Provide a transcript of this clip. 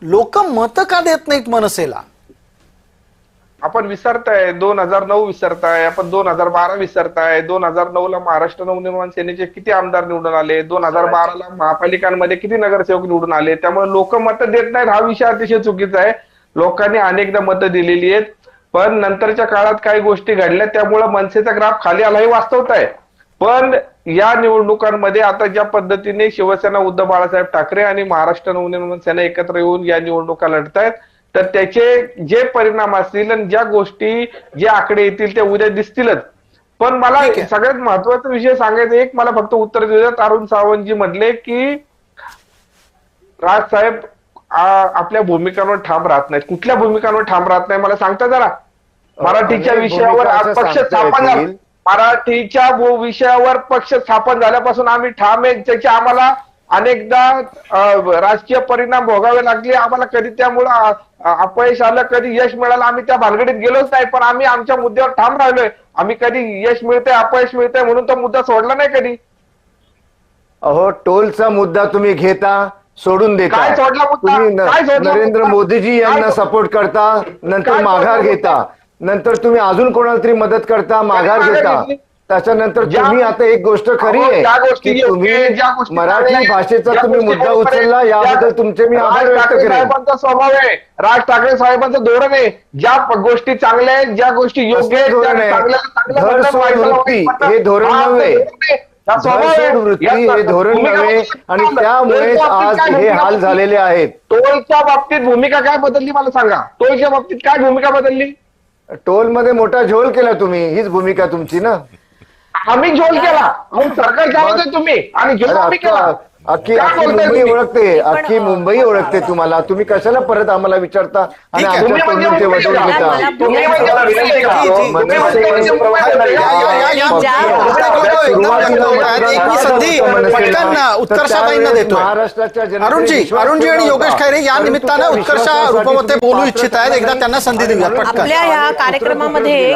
लोक मत का देत नाहीत मनसेला? आपण विसरताय 2009 विसरताय, आपण 2012 विसरताय. 2009 ला महाराष्ट्र नवनिर्माण सेनेचे किती आमदार निवडून आले, 2012 ला महापालिकांमध्ये किती नगरसेवक निवडून आले. त्यामुळे लोक मतं देत नाहीत हा विषय अतिशय चुकीचा आहे. लोकांनी अनेकदा मतं दिलेली आहेत, पण नंतरच्या काळात काही गोष्टी घडल्या त्यामुळे मनसेचा ग्राफ खाली आला हे वास्तवत आहे. पण या निवडणुकांमध्ये आता ज्या पद्धतीने शिवसेना उद्धव बाळासाहेब ठाकरे आणि महाराष्ट्र नवनिर्माण सेना एकत्र येऊन या निवडणुका लढतायत, तर त्याचे जे परिणाम असतील आणि ज्या गोष्टी जे आकडे येतील ते उद्या दिसतीलच. पण मला सगळ्यात महत्वाचा विषय सांगायचा, एक मला फक्त उत्तर देऊ द्या. अरुण सावंतजी म्हटले की राजसाहेब आपल्या भूमिकांवर ठाम राहत नाहीत. कुठल्या भूमिकांवर ठाम राहत नाही मला सांगता जरा? मराठीच्या विषयावर पक्ष स्थापन झाला, मराठीच्या विषयावर पक्ष स्थापन झाल्यापासून आम्ही ठाम आहे. त्याचे आम्हाला अनेकदा राजकीय परिणाम भोगावे लागले, आम्हाला कधी त्यामुळं अपयश आलं, कधी यश मिळालं, आम्ही त्या भानगडीत गेलोच नाही. पण आम्ही आमच्या मुद्द्यावर ठाम राहिलोय. आम्ही कधी यश मिळतंय अपयश मिळतंय म्हणून तो मुद्दा सोडला नाही कधी. अहो, टोलचा मुद्दा तुम्ही घेता, सोडून देता. काय सोडला मुद्दा? तुम्ही नरेंद्र मोदीजी यांना सपोर्ट करता, नंतर माघार घेता, नंतर तुम्ही अजून कोणाला तरी मदत करता, माघार घेता. त्याच्यानंतर तुम्ही आता एक गोष्ट खरी आहे की तुम्ही मराठी भाषेचा तुम्ही मुद्दा उचलला, याबद्दल तुमचे मी आभार व्यक्त करेन. साहेबांचा स्वभाव आहे, राज ठाकरे साहेबांचं धोरण आहे. ज्या गोष्टी चांगल्या आहेत, ज्या गोष्टी योग्य आहेत, हे धोरण नव्हे, वृत्ती हे धोरण नव्हे, आणि त्यामुळे आज हे हाल झालेले आहेत. टोलच्या बाबतीत भूमिका काय बदलली मला सांगा? टोलच्या बाबतीत काय भूमिका बदलली? टोल मध्ये मोठा झोल केला तुम्ही, हीच भूमिका तुमची ना. आम्ही झोल केला, सरकार चालवतोय तुम्ही आणि झोल आम्ही केला. अख्खी मुंबई ओळखते, अख्खी मुंबई ओळखते तुम्हाला. तुम्ही कशाला परत आम्हाला विचारता आणि आमच्या तोंडूचे वटून घेता? महाराष्ट्राच्या अरुणजी आणि योगेश खैरे या निमित्तानं उत्कर्षा रूपवते बोलू इच्छित आहेत. एकदा त्यांना संधी देऊया. आपल्या या कार्यक्रमामध्ये